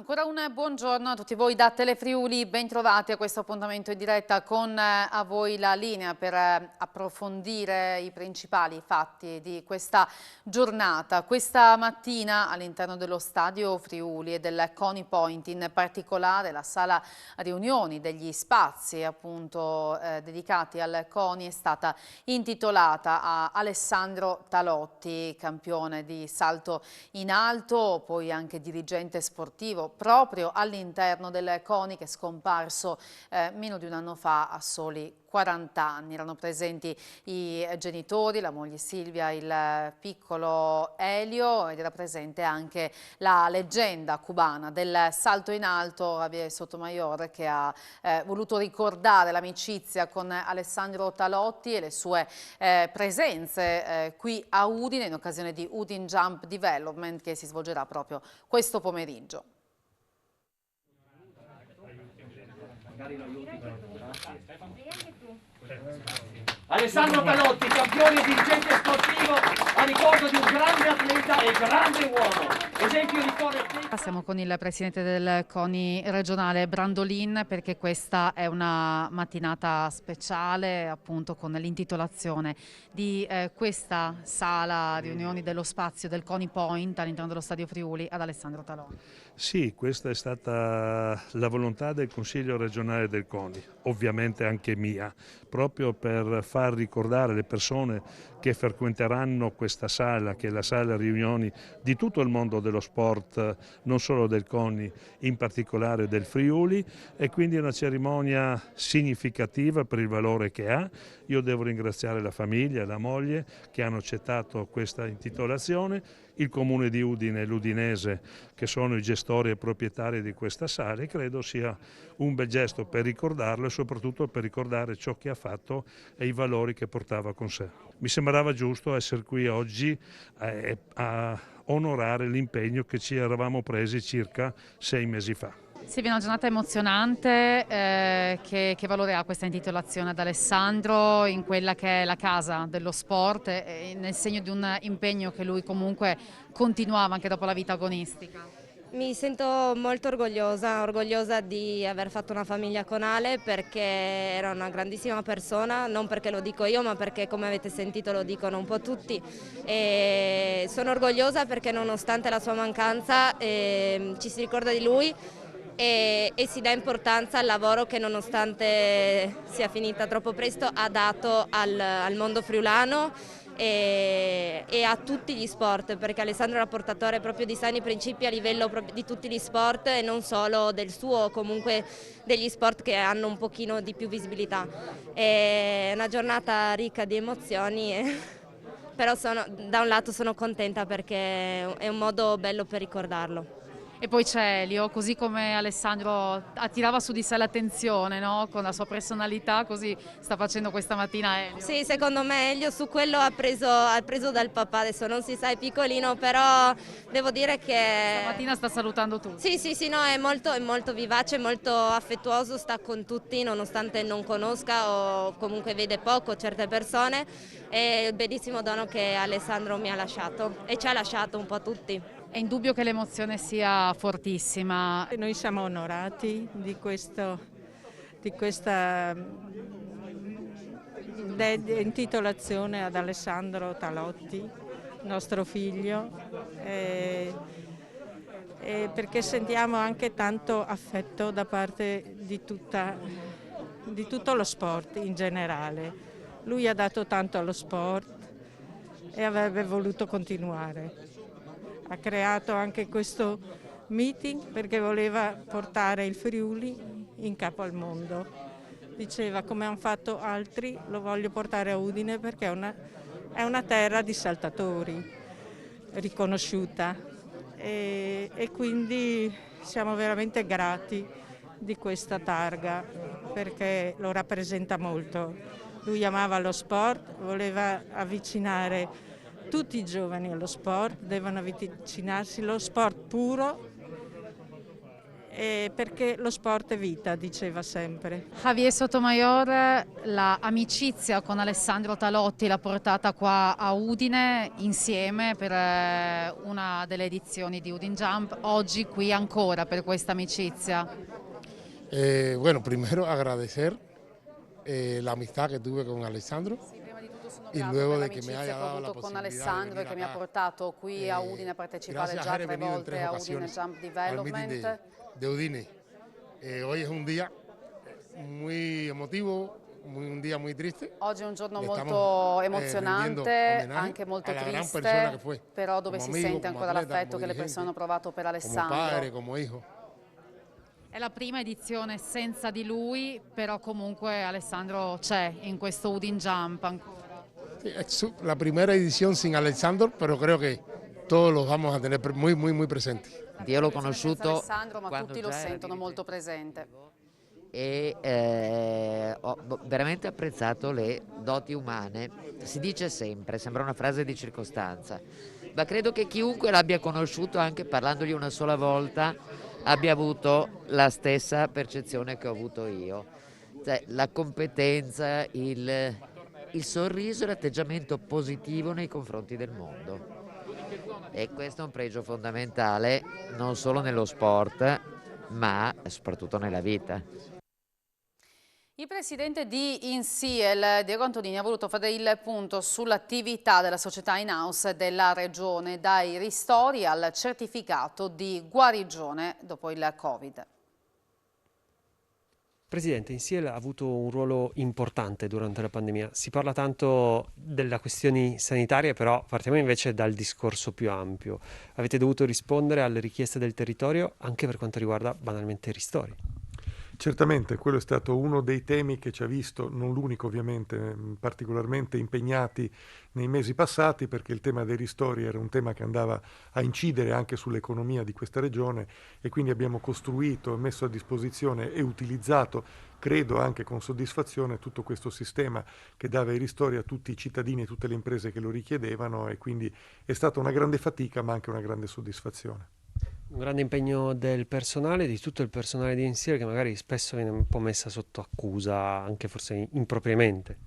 Ancora un buongiorno a tutti voi da Telefriuli, ben trovati a questo appuntamento in diretta con a voi la linea per approfondire i principali fatti di questa giornata. Questa mattina all'interno dello stadio Friuli e del CONI Point, in particolare la sala riunioni degli spazi appunto dedicati al CONI, è stata intitolata a Alessandro Talotti, campione di salto in alto, poi anche dirigente sportivo proprio all'interno del CONI, che è scomparso meno di un anno fa a soli 40 anni. Erano presenti i genitori, la moglie Silvia, il piccolo Elio, ed era presente anche la leggenda cubana del salto in alto, Javier Sotomayor, che ha voluto ricordare l'amicizia con Alessandro Talotti e le sue presenze qui a Udine in occasione di Udine Jump Development, che si svolgerà proprio questo pomeriggio. Alessandro Talotti, campione e dirigente sportivo, a ricordo di un grande atleta e grande uomo, esempio di correttezza. Siamo con il presidente del CONI regionale Brandolin, perché questa è una mattinata speciale, appunto con l'intitolazione di questa sala riunioni dello spazio del CONI Point all'interno dello Stadio Friuli ad Alessandro Talotti. Sì, questa è stata la volontà del Consiglio regionale del CONI, ovviamente anche mia, proprio per far ricordare le persone che frequenteranno questa sala, che è la sala riunioni di tutto il mondo dello sport, non solo del CONI, in particolare del Friuli, e quindi è una cerimonia significativa per il valore che ha. Io devo ringraziare la famiglia e la moglie che hanno accettato questa intitolazione, il Comune di Udine e l'Udinese, che sono i gestori e proprietari di questa sala, e credo sia un bel gesto per ricordarlo e soprattutto per ricordare ciò che ha fatto e i valori che portava con sé. Mi sembrava giusto essere qui oggi a onorare l'impegno che ci eravamo presi circa 6 mesi fa. Sì, è una giornata emozionante. Che valore ha questa intitolazione ad Alessandro in quella che è la casa dello sport, nel segno di un impegno che lui comunque continuava anche dopo la vita agonistica? Mi sento molto orgogliosa di aver fatto una famiglia con Ale, perché era una grandissima persona, non perché lo dico io ma perché, come avete sentito, lo dicono un po' tutti, e sono orgogliosa perché nonostante la sua mancanza ci si ricorda di lui e si dà importanza al lavoro che, nonostante sia finita troppo presto, ha dato al mondo friulano e a tutti gli sport, perché Alessandro era portatore proprio di sani principi a livello di tutti gli sport e non solo del suo, comunque degli sport che hanno un pochino di più visibilità. È una giornata ricca di emozioni, però da un lato sono contenta perché è un modo bello per ricordarlo. E poi c'è Elio, così come Alessandro attirava su di sé l'attenzione, no? Con la sua personalità, così sta facendo questa mattina Elio. Sì, secondo me Elio su quello ha preso dal papà, adesso non si sa, è piccolino, però devo dire che... Stamattina sta salutando tutti. Sì, no, è molto vivace, molto affettuoso, sta con tutti nonostante non conosca o comunque vede poco certe persone. È il bellissimo dono che Alessandro mi ha lasciato e ci ha lasciato un po' a tutti. È indubbio che l'emozione sia fortissima. Noi siamo onorati di questa intitolazione ad Alessandro Talotti, nostro figlio, perché sentiamo anche tanto affetto da parte di tutto lo sport in generale. Lui ha dato tanto allo sport e avrebbe voluto continuare. Ha creato anche questo meeting perché voleva portare il Friuli in capo al mondo. Diceva, come hanno fatto altri, lo voglio portare a Udine perché è una terra di saltatori riconosciuta e quindi siamo veramente grati di questa targa perché lo rappresenta molto. Lui amava lo sport, voleva avvicinare tutti i giovani allo sport, devono avvicinarsi allo sport puro perché lo sport è vita, diceva sempre. Javier Sotomayor, l'amicizia con Alessandro Talotti l'ha portata qua a Udine insieme per una delle edizioni di Udine Jump, oggi qui ancora per questa amicizia. Bueno, primero agradecer la amistad que tuve con Alessandro. E luego de che mi haya dado la con Alessandro che mi ha portato qui a Udine a partecipare già 3 volte a Udine Jump Development. De Udine. Hoy es un día muy emotivo, un día muy triste. Oggi è un giorno molto emozionante, anche molto triste, però dove si sente ancora l'affetto che le persone hanno provato per Alessandro. Come padre, come hijo. È la prima edizione senza di lui, però comunque Alessandro c'è in questo Udine Jump ancora. Sí, es la primera edición sin Alessandro, pero creo que todos los vamos a tener muy presentes. Io l'ho conosciuto Alessandro, ma tutti lo sentono molto presente. E ho veramente apprezzato le doti umane. Si dice sempre, sembra una frase di circostanza, ma credo che chiunque l'abbia conosciuto, anche parlandogli una sola volta, abbia avuto la stessa percezione che ho avuto io. Cioè, la competenza, il sorriso e l'atteggiamento positivo nei confronti del mondo. E questo è un pregio fondamentale non solo nello sport, ma soprattutto nella vita. Il presidente di INSIEL, Diego Antonini, ha voluto fare il punto sull'attività della società in-house della regione, dai ristori al certificato di guarigione dopo il Covid. Presidente, INSIEL ha avuto un ruolo importante durante la pandemia. Si parla tanto delle questioni sanitarie, però partiamo invece dal discorso più ampio. Avete dovuto rispondere alle richieste del territorio anche per quanto riguarda banalmente i ristori. Certamente, quello è stato uno dei temi che ci ha visto, non l'unico ovviamente, particolarmente impegnati nei mesi passati, perché il tema dei ristori era un tema che andava a incidere anche sull'economia di questa regione e quindi abbiamo costruito, messo a disposizione e utilizzato, credo anche con soddisfazione, tutto questo sistema che dava i ristori a tutti i cittadini e tutte le imprese che lo richiedevano, e quindi è stata una grande fatica ma anche una grande soddisfazione. Un grande impegno del personale, di tutto il personale di INSIEL, che magari spesso viene un po' messa sotto accusa, anche forse impropriamente.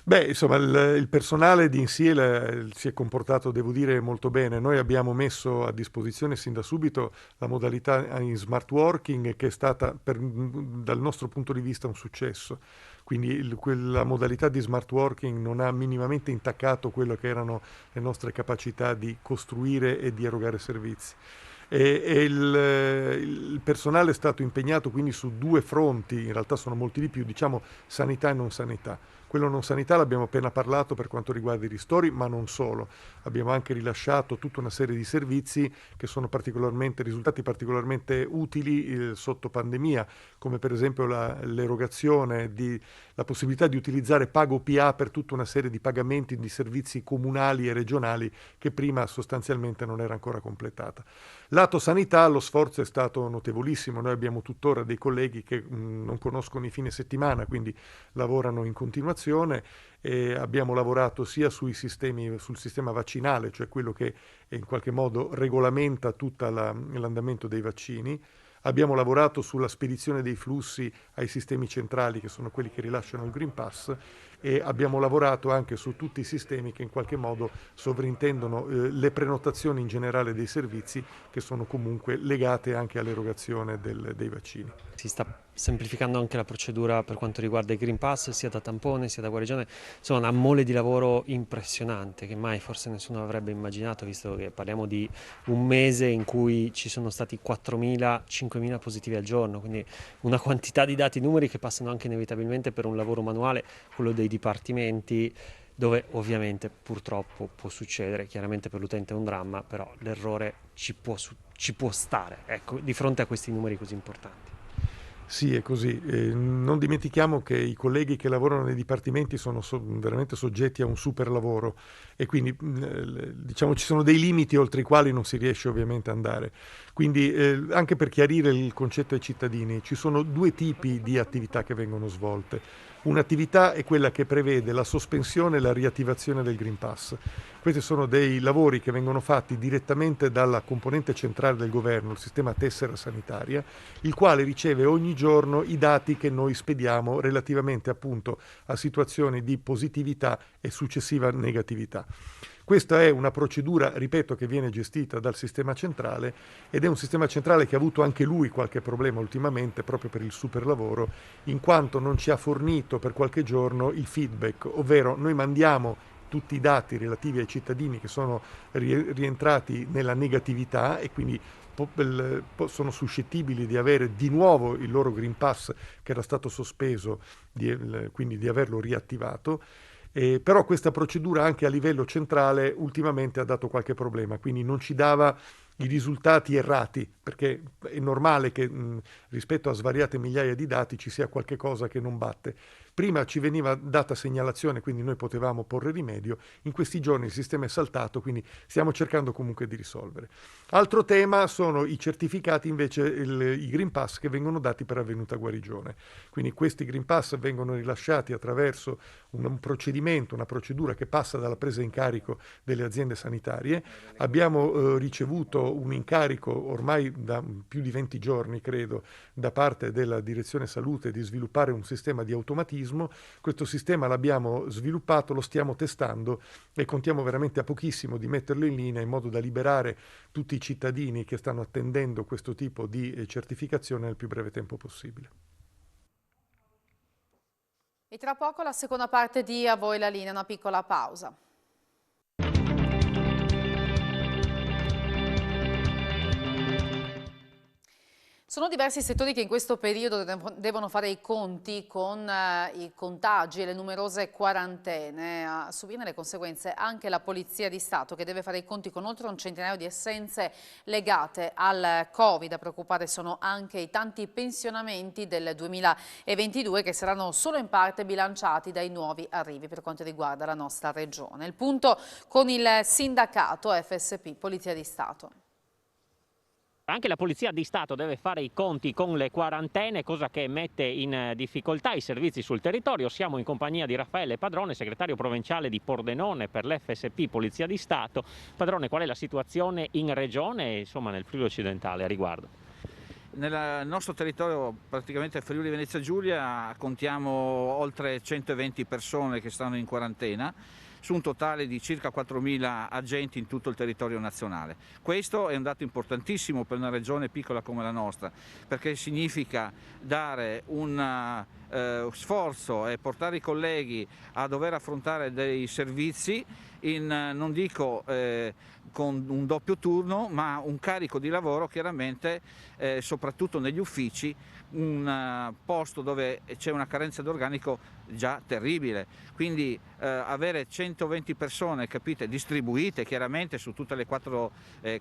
Beh, insomma, il personale di INSIEL si è comportato, devo dire, molto bene. Noi abbiamo messo a disposizione sin da subito la modalità in smart working, che è stata, dal nostro punto di vista, un successo. Quindi quella modalità di smart working non ha minimamente intaccato quello che erano le nostre capacità di costruire e di erogare servizi. E il personale è stato impegnato quindi su 2 fronti, in realtà sono molti di più, diciamo sanità e non sanità. Quello non sanità l'abbiamo appena parlato per quanto riguarda i ristori, ma non solo. Abbiamo anche rilasciato tutta una serie di servizi che sono risultati particolarmente utili sotto pandemia, come per esempio l'erogazione la possibilità di utilizzare Pago PA per tutta una serie di pagamenti di servizi comunali e regionali che prima sostanzialmente non era ancora completata. Lato sanità lo sforzo è stato notevolissimo, noi abbiamo tuttora dei colleghi che non conoscono i fine settimana, quindi lavorano in continuazione, e abbiamo lavorato sia sul sistema vaccinale, cioè quello che in qualche modo regolamenta tutto l'andamento dei vaccini. Abbiamo lavorato sulla spedizione dei flussi ai sistemi centrali, che sono quelli che rilasciano il Green Pass, e abbiamo lavorato anche su tutti i sistemi che in qualche modo sovrintendono le prenotazioni in generale dei servizi, che sono comunque legate anche all'erogazione dei vaccini. Si sta semplificando anche la procedura per quanto riguarda i Green Pass, sia da tampone sia da guarigione. Insomma, una mole di lavoro impressionante che mai forse nessuno avrebbe immaginato, visto che parliamo di un mese in cui ci sono stati 4.000, 5.000 positivi al giorno, quindi una quantità di dati, numeri che passano anche inevitabilmente per un lavoro manuale, quello dei dipartimenti, dove ovviamente purtroppo può succedere, chiaramente per l'utente è un dramma, però l'errore ci può stare, ecco, di fronte a questi numeri così importanti. Sì, è così. Non dimentichiamo che i colleghi che lavorano nei dipartimenti sono veramente soggetti a un super lavoro, e quindi diciamo ci sono dei limiti oltre i quali non si riesce ovviamente ad andare. Quindi anche per chiarire il concetto ai cittadini, ci sono 2 tipi di attività che vengono svolte. Un'attività è quella che prevede la sospensione e la riattivazione del Green Pass. Questi sono dei lavori che vengono fatti direttamente dalla componente centrale del governo, il sistema tessera sanitaria, il quale riceve ogni giorno i dati che noi spediamo relativamente appunto a situazioni di positività e successiva negatività. Questa è una procedura, ripeto, che viene gestita dal sistema centrale ed è un sistema centrale che ha avuto anche lui qualche problema ultimamente proprio per il superlavoro, in quanto non ci ha fornito per qualche giorno il feedback, ovvero noi mandiamo tutti i dati relativi ai cittadini che sono rientrati nella negatività e quindi sono suscettibili di avere di nuovo il loro Green Pass che era stato sospeso, quindi di averlo riattivato. Però questa procedura anche a livello centrale ultimamente ha dato qualche problema, quindi non ci dava i risultati errati, perché è normale che rispetto a svariate migliaia di dati ci sia qualche cosa che non batte. Prima ci veniva data segnalazione, quindi noi potevamo porre rimedio, in questi giorni il sistema è saltato, quindi stiamo cercando comunque di risolvere. Altro tema sono i certificati invece, i Green Pass che vengono dati per avvenuta guarigione. Quindi questi Green Pass vengono rilasciati attraverso un procedimento, una procedura che passa dalla presa in carico delle aziende sanitarie. Abbiamo ricevuto un incarico ormai da più di 20 giorni, credo, da parte della Direzione Salute di sviluppare un sistema di automatismo. Questo sistema l'abbiamo sviluppato, lo stiamo testando e contiamo veramente a pochissimo di metterlo in linea in modo da liberare tutti i cittadini che stanno attendendo questo tipo di certificazione nel più breve tempo possibile. E tra poco la seconda parte di A voi la linea, una piccola pausa. Sono diversi settori che in questo periodo devono fare i conti con i contagi e le numerose quarantene. A subire le conseguenze anche la Polizia di Stato, che deve fare i conti con oltre un centinaio di assenze legate al Covid. A preoccupare sono anche i tanti pensionamenti del 2022 che saranno solo in parte bilanciati dai nuovi arrivi per quanto riguarda la nostra regione. Il punto con il sindacato FSP Polizia di Stato. Anche la Polizia di Stato deve fare i conti con le quarantene, cosa che mette in difficoltà i servizi sul territorio. Siamo in compagnia di Raffaele Padrone, segretario provinciale di Pordenone per l'FSP Polizia di Stato. Padrone, qual è la situazione in regione e insomma nel Friuli occidentale a riguardo? Nel nostro territorio, praticamente Friuli Venezia Giulia, contiamo oltre 120 persone che stanno in quarantena, su un totale di circa 4.000 agenti in tutto il territorio nazionale. Questo è un dato importantissimo per una regione piccola come la nostra, perché significa dare un sforzo e portare i colleghi a dover affrontare dei servizi non dico con un doppio turno, ma un carico di lavoro chiaramente soprattutto negli uffici, un posto dove c'è una carenza di organico già terribile, quindi avere 120 persone, capite, distribuite chiaramente su tutte le 4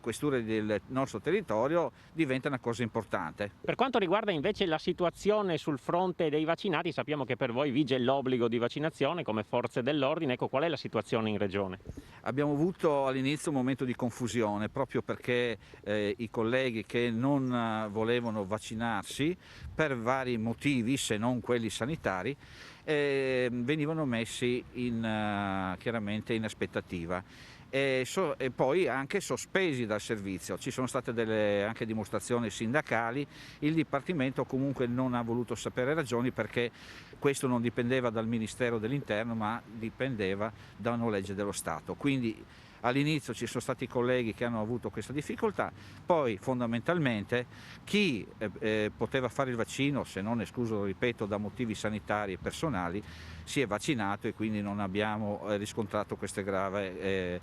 questure del nostro territorio diventa una cosa importante. Per quanto riguarda invece la situazione sul fronte dei vaccinati, sappiamo che per voi vige l'obbligo di vaccinazione come forze dell'ordine. Ecco, qual è la situazione in regione? Abbiamo avuto all'inizio un momento di confusione proprio perché i colleghi che non volevano vaccinarsi per vari motivi, se non quelli sanitari, venivano messi chiaramente in aspettativa e poi anche sospesi dal servizio. Ci sono state anche dimostrazioni sindacali, il Dipartimento comunque non ha voluto sapere ragioni perché questo non dipendeva dal Ministero dell'Interno ma dipendeva da una legge dello Stato. Quindi all'inizio ci sono stati colleghi che hanno avuto questa difficoltà, poi fondamentalmente chi poteva fare il vaccino, se non escluso, ripeto, da motivi sanitari e personali, si è vaccinato e quindi non abbiamo riscontrato questa grave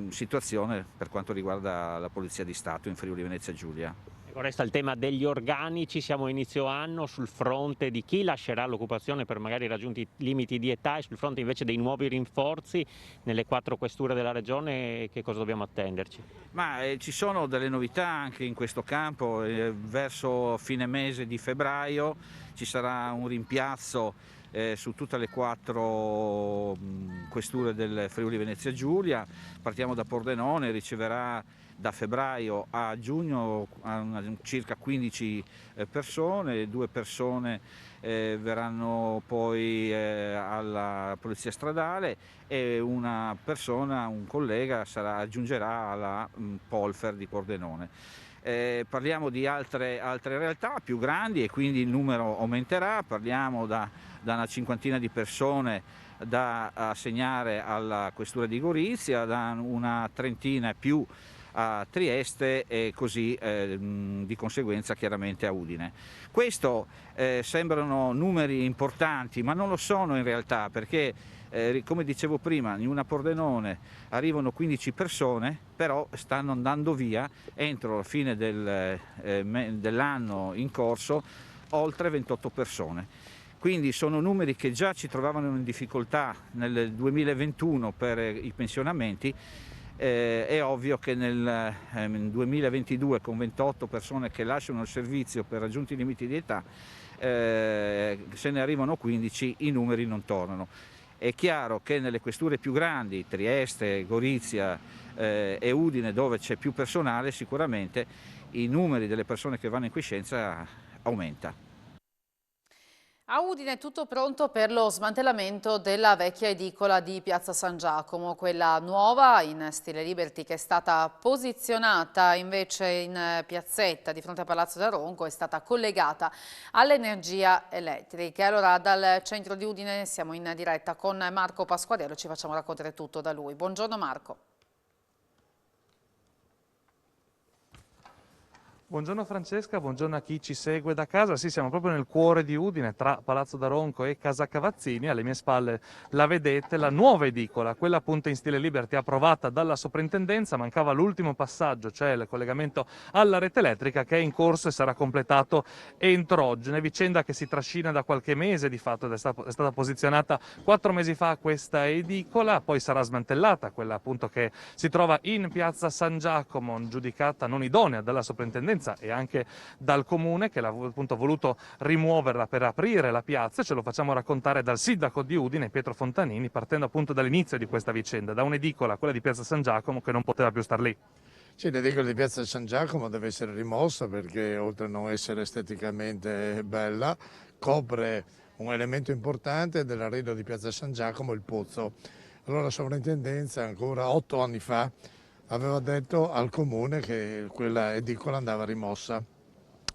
situazione per quanto riguarda la Polizia di Stato in Friuli Venezia Giulia. Resta il tema degli organici, siamo a inizio anno, sul fronte di chi lascerà l'occupazione per magari raggiunti limiti di età e sul fronte invece dei nuovi rinforzi nelle 4 questure della regione, che cosa dobbiamo attenderci? Ma ci sono delle novità anche in questo campo, verso fine mese di febbraio ci sarà un rimpiazzo su tutte le 4 questure del Friuli Venezia Giulia. Partiamo da Pordenone, riceverà da febbraio a giugno circa 15 persone, 2 persone verranno poi alla polizia stradale e una persona, un collega, aggiungerà alla Polfer di Pordenone. Parliamo di altre realtà più grandi e quindi il numero aumenterà, parliamo da una cinquantina di persone da assegnare alla questura di Gorizia, da una trentina più a Trieste e così di conseguenza chiaramente a Udine. Questo sembrano numeri importanti, ma non lo sono in realtà, perché come dicevo prima, in una Pordenone arrivano 15 persone, però stanno andando via entro la fine dell'anno in corso oltre 28 persone. Quindi sono numeri che già ci trovavano in difficoltà nel 2021 per i pensionamenti. È ovvio che nel 2022, con 28 persone che lasciano il servizio per raggiunti i limiti di età, se ne arrivano 15, i numeri non tornano. È chiaro che nelle questure più grandi, Trieste, Gorizia e Udine, dove c'è più personale, sicuramente i numeri delle persone che vanno in quiescenza aumenta. A Udine è tutto pronto per lo smantellamento della vecchia edicola di Piazza San Giacomo, quella nuova in stile Liberty che è stata posizionata invece in piazzetta di fronte a Palazzo d'Aronco, è stata collegata all'energia elettrica. Allora dal centro di Udine siamo in diretta con Marco Pasquariello, ci facciamo raccontare tutto da lui. Buongiorno Marco. Buongiorno Francesca, buongiorno a chi ci segue da casa. Sì, siamo proprio nel cuore di Udine, tra Palazzo d'Aronco e Casa Cavazzini. Alle mie spalle la vedete, la nuova edicola, quella appunto in stile Liberty, approvata dalla soprintendenza. Mancava l'ultimo passaggio, cioè il collegamento alla rete elettrica, che è in corso e sarà completato entro oggi. Una vicenda che si trascina da qualche mese, di fatto è stata posizionata 4 mesi fa questa edicola, poi sarà smantellata, quella appunto che si trova in Piazza San Giacomo, giudicata non idonea dalla soprintendenza e anche dal comune, che l'ha appunto voluto rimuoverla per aprire la piazza. Ce lo facciamo raccontare dal sindaco di Udine, Pietro Fontanini, partendo appunto dall'inizio di questa vicenda, da un'edicola, quella di Piazza San Giacomo, che non poteva più star lì. Sì, l'edicola di Piazza San Giacomo deve essere rimossa perché, oltre a non essere esteticamente bella, copre un elemento importante dell'arredo di Piazza San Giacomo, il pozzo. Allora la sovrintendenza ancora 8 anni fa aveva detto al comune che quella edicola andava rimossa.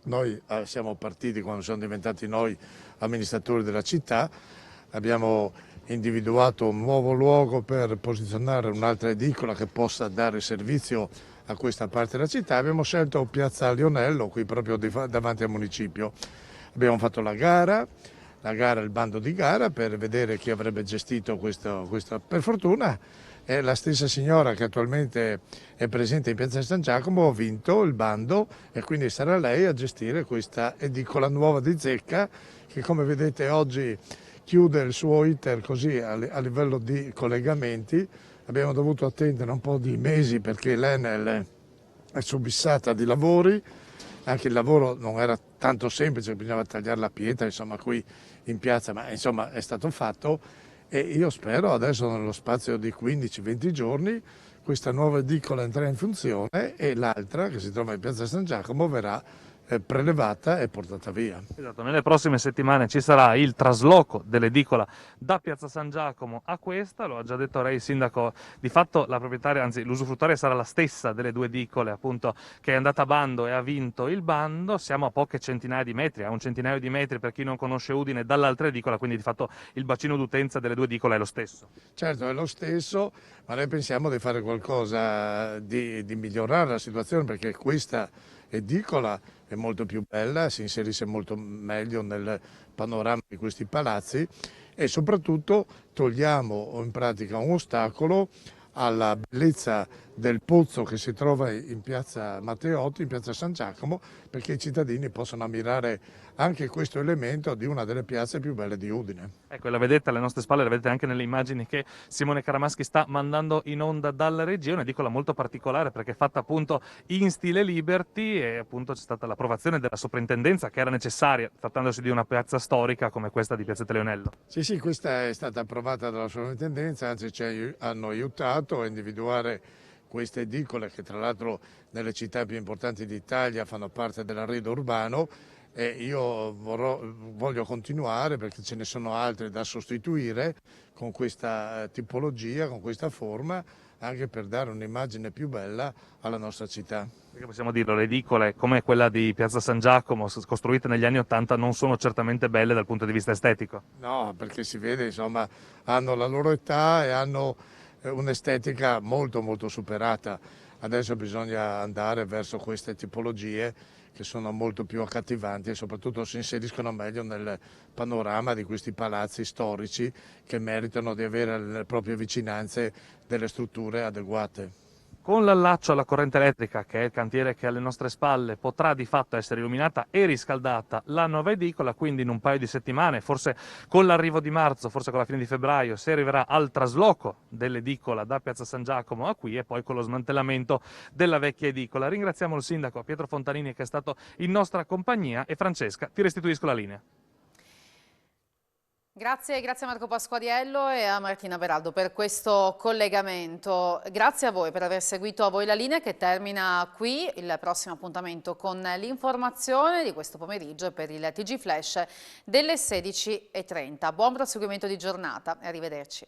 Noi siamo partiti quando siamo diventati noi amministratori della città, abbiamo individuato un nuovo luogo per posizionare un'altra edicola che possa dare servizio a questa parte della città. Abbiamo scelto Piazza Lionello, qui proprio davanti al municipio. Abbiamo fatto la gara, il bando di gara per vedere chi avrebbe gestito questo. Per fortuna è la stessa signora che attualmente è presente in Piazza San Giacomo, ha vinto il bando e quindi sarà lei a gestire questa edicola nuova di zecca che, come vedete, oggi chiude il suo iter così a livello di collegamenti. Abbiamo dovuto attendere un po' di mesi perché l'Enel è subissata di lavori, anche il lavoro non era tanto semplice, bisognava tagliare la pietra, insomma, qui in piazza, ma insomma è stato fatto. E io spero adesso, nello spazio di 15-20 giorni, questa nuova edicola entrerà in funzione e l'altra, che si trova in Piazza San Giacomo, verrà prelevata e portata via. Esatto, nelle prossime settimane ci sarà il trasloco dell'edicola da Piazza San Giacomo a questa, lo ha già detto lei il sindaco, di fatto la proprietaria, anzi l'usufruttuaria sarà la stessa delle 2 edicole appunto che è andata a bando e ha vinto il bando. Siamo a poche centinaia di metri, a un centinaio di metri per chi non conosce Udine dall'altra edicola, quindi di fatto il bacino d'utenza delle 2 edicole è lo stesso. Certo, è lo stesso, ma noi pensiamo di fare qualcosa, di migliorare la situazione, perché questa edicola è molto più bella, si inserisce molto meglio nel panorama di questi palazzi e soprattutto togliamo in pratica un ostacolo alla bellezza del pozzo che si trova in piazza Matteotti, in piazza San Giacomo, perché i cittadini possono ammirare anche questo elemento di una delle piazze più belle di Udine. Ecco, la vedete alle nostre spalle, la vedete anche nelle immagini che Simone Caramaschi sta mandando in onda dalla regia, un'edicola molto particolare perché è fatta appunto in stile Liberty e appunto c'è stata l'approvazione della soprintendenza che era necessaria, trattandosi di una piazza storica come questa di Piazzetta Leonello. Sì, questa è stata approvata dalla soprintendenza, anzi ci hanno aiutato a individuare queste edicole che tra l'altro nelle città più importanti d'Italia fanno parte dell'arredo urbano, e io voglio continuare perché ce ne sono altre da sostituire con questa tipologia, con questa forma, anche per dare un'immagine più bella alla nostra città. Perché possiamo dirlo, le edicole come quella di Piazza San Giacomo, costruite negli anni '80, non sono certamente belle dal punto di vista estetico. No, perché si vede, insomma, hanno la loro età e hanno un'estetica molto molto superata. Adesso bisogna andare verso queste tipologie che sono molto più accattivanti e soprattutto si inseriscono meglio nel panorama di questi palazzi storici che meritano di avere nelle proprie vicinanze delle strutture adeguate. Con l'allaccio alla corrente elettrica, che è il cantiere che è alle nostre spalle, potrà di fatto essere illuminata e riscaldata la nuova edicola, quindi in un paio di settimane, forse con l'arrivo di marzo, forse con la fine di febbraio, si arriverà al trasloco dell'edicola da Piazza San Giacomo a qui e poi con lo smantellamento della vecchia edicola. Ringraziamo il sindaco Pietro Fontanini che è stato in nostra compagnia e Francesca, ti restituisco la linea. Grazie a Marco Pasquariello e a Martina Veraldo per questo collegamento. Grazie a voi per aver seguito A Voi la Linea, che termina qui. Il prossimo appuntamento con l'informazione di questo pomeriggio per il TG Flash delle 16:30. Buon proseguimento di giornata e arrivederci.